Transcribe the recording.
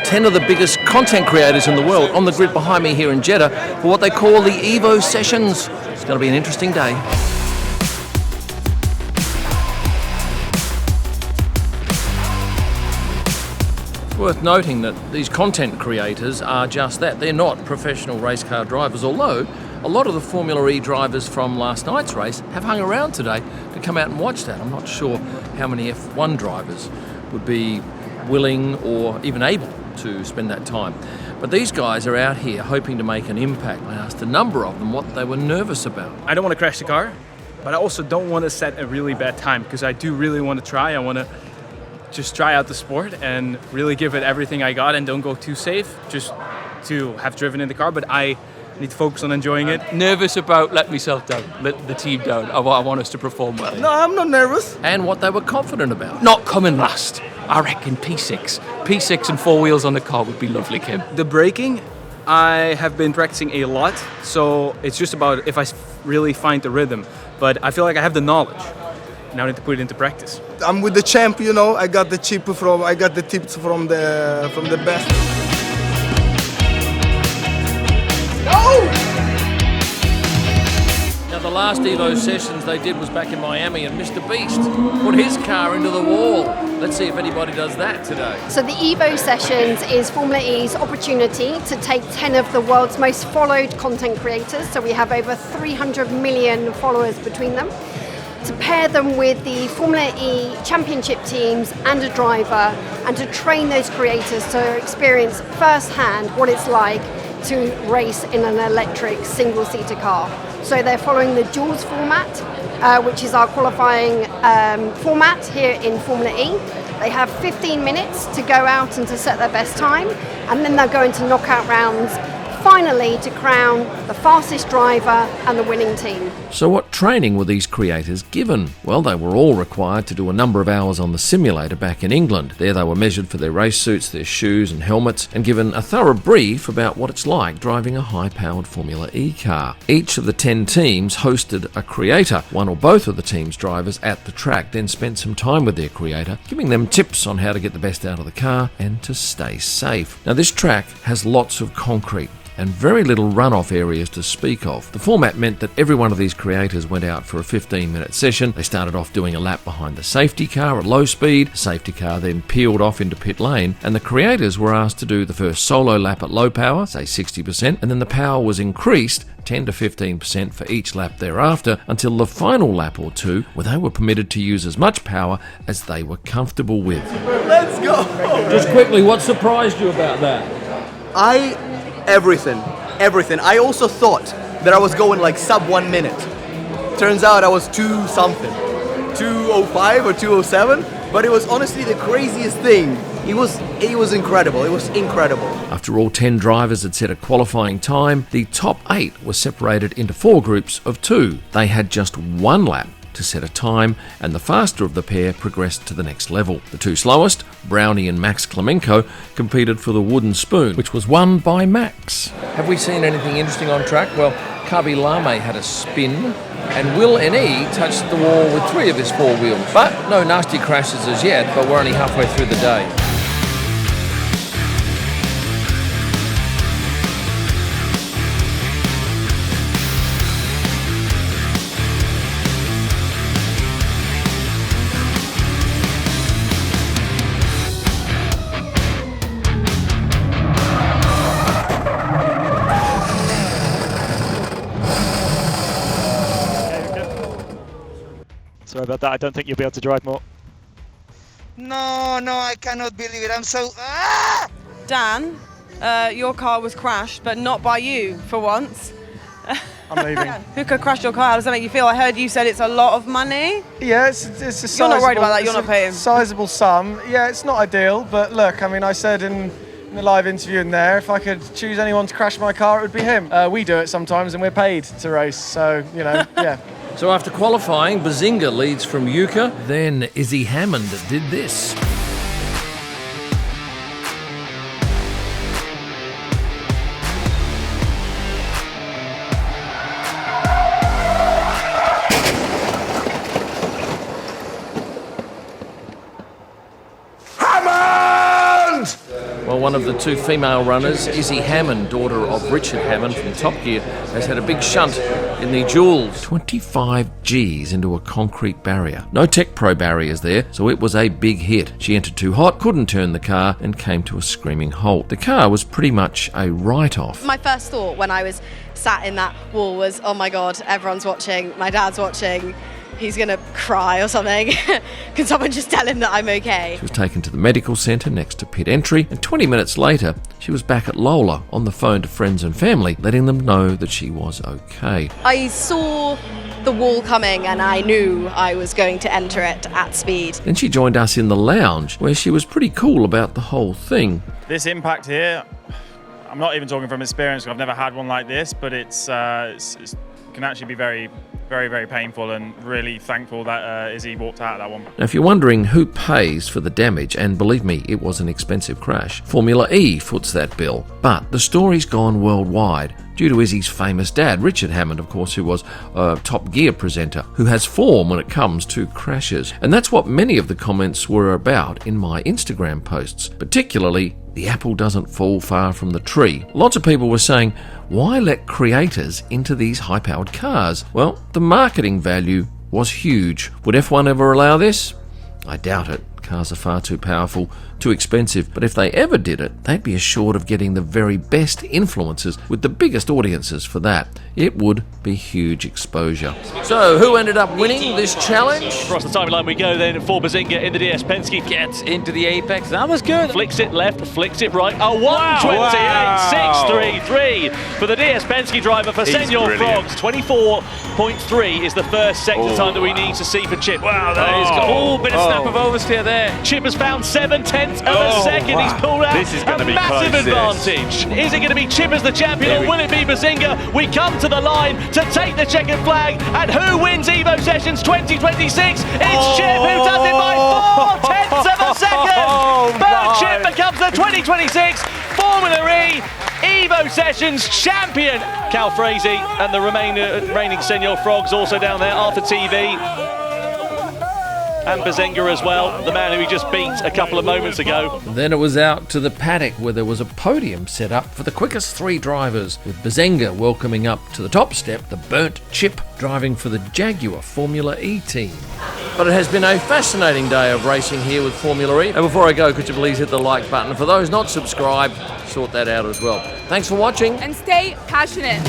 10 of the biggest content creators in the world on the grid behind me here in Jeddah for what they call the Evo sessions. It's going to be an interesting day. It's worth noting that these content creators are just that. They're not professional race car drivers, although a lot of the Formula E drivers from last night's race have hung around today to come out and watch that. I'm not sure how many F1 drivers would be willing or even able to spend that time. But these guys are out here hoping to make an impact. I asked a number of them what they were nervous about. I don't want to crash the car, but I also don't want to set a really bad time because I do really want to try. I want to just try out the sport and really give it everything I got and don't go too safe just to have driven in the car, but I need to focus on enjoying it. Nervous about letting myself down, let the team down. I want us to perform well. No, I'm not nervous. And what they were confident about. Not coming last. I reckon P6. P6 and 4 wheels on the car would be lovely, Kim. The braking, I have been practicing a lot, so it's just about if I really find the rhythm. But I feel like I have the knowledge. Now I need to put it into practice. I'm with the champ, you know. I got the tips from the best. Now the last Evo sessions they did was back in Miami, and Mr. Beast put his car into the wall. Let's see if anybody does that today. So the Evo sessions is Formula E's opportunity to take 10 of the world's most followed content creators. So we have over 300 million followers between them, to pair them with the Formula E championship teams and a driver, and to train those creators to experience firsthand what it's like to race in an electric single-seater car. So they're following the duels format, which is our qualifying format here in Formula E. They have 15 minutes to go out and to set their best time, and then they'll go into knockout rounds, finally to crown the fastest driver and the winning team. So what training were these creators given? Well, they were all required to do a number of hours on the simulator back in England. There they were measured for their race suits, their shoes and helmets, and given a thorough brief about what it's like driving a high-powered Formula E car. Each of the 10 teams hosted a creator, one or both of the team's drivers, at the track, then spent some time with their creator, giving them tips on how to get the best out of the car and to stay safe. Now this track has lots of concrete and very little runoff areas to speak of. The format meant that every one of these creators went out for a 15-minute session. They started off doing a lap behind the safety car at low speed. The safety car then peeled off into pit lane, and the creators were asked to do the first solo lap at low power, say 60%, and then the power was increased 10 to 15% for each lap thereafter until the final lap or two, where they were permitted to use as much power as they were comfortable with. Let's go! Just quickly, what surprised you about that? Everything. I also thought that I was going like sub 1 minute. Turns out I was 2 something. 2:05 or 2:07. But it was honestly the craziest thing. It was incredible. It was incredible. After all 10 drivers had set a qualifying time, the top 8 were separated into 4 groups of 2. They had just 1 lap to set a time, and the faster of the pair progressed to the next level. The 2 slowest, Brownie and Max Klemenko, competed for the wooden spoon, which was won by Max. Have we seen anything interesting on track? Well, Kabi Lame had a spin, and Will N.E. touched the wall with 3 of his 4 wheels. But no nasty crashes as yet, but we're only halfway through the day. Sorry about that, I don't think you'll be able to drive more. No, I cannot believe it. I'm so... Dan, your car was crashed, but not by you, for once. I'm leaving. Who could crash your car? How does that make you feel? I heard you said it's a lot of money. Yeah, it's a sizable... You're not worried about that, you're not paying. Sizable sum. Yeah, it's not ideal, but look, I mean, I said in the live interview in there, if I could choose anyone to crash my car, it would be him. We do it sometimes, and we're paid to race, so, you know, yeah. So after qualifying, Behzingas leads from Yuka. Then Izzy Hammond did this. one of the two female runners, Izzy Hammond, daughter of Richard Hammond from Top Gear, has had a big shunt in the duels. 25 Gs into a concrete barrier. No Tech Pro barriers there, so it was a big hit. She entered too hot, couldn't turn the car, and came to a screaming halt. The car was pretty much a write-off. My first thought when I was sat in that wall was, oh my God, everyone's watching, my dad's watching, he's going to cry or something. Can someone just tell him that I'm okay? She was taken to the medical centre next to pit entry, and 20 minutes later, she was back at Lola on the phone to friends and family, letting them know that she was okay. I saw the wall coming and I knew I was going to enter it at speed. Then she joined us in the lounge, where she was pretty cool about the whole thing. This impact here, I'm not even talking from experience, I've never had one like this, but it can actually be very, very, very painful, and really thankful that Izzy walked out of that one. Now, if you're wondering who pays for the damage, and believe me, it was an expensive crash, Formula E foots that bill. But the story's gone worldwide due to Izzy's famous dad, Richard Hammond, of course, who was a Top Gear presenter, who has form when it comes to crashes. And that's what many of the comments were about in my Instagram posts, particularly, the apple doesn't fall far from the tree. Lots of people were saying, why let creators into these high-powered cars? Well, the marketing value was huge. Would F1 ever allow this? I doubt it. Cars are far too powerful, too expensive, but if they ever did it, they'd be assured of getting the very best influencers with the biggest audiences for that. It would be huge exposure. So, who ended up winning this challenge? Across the timeline we go then for Behzingas in the DS. Penske gets into the apex. That was good. Flicks it left, flicks it right. A 1:28.633 for the DS Penske driver for Senor Frogs. 24.3 is the first sector time that we need to see for Chip. Wow, that is good. Oh, bit of snap of oversteer there. Chip has found 7/10 of a second. He's pulled out this is gonna be massive close, advantage. Is it going to be Chip as the champion, or will it be Behzingas? We come to the line to take the checkered flag, and who wins Evo Sessions 2026? It's Chip who does it by 4/10 of a second. But Chip becomes the 2026 Formula E Evo Sessions champion. Cal Frazee and the reigning Senor Frogs also down there, Arthur TV. And Behzingas as well, the man who he just beat a couple of moments ago. Then it was out to the paddock where there was a podium set up for the quickest three drivers, with Behzingas welcoming up to the top step the burnt Chip driving for the Jaguar Formula E team. But it has been a fascinating day of racing here with Formula E. And before I go, could you please hit the like button? For those not subscribed, sort that out as well. Thanks for watching. And stay passionate.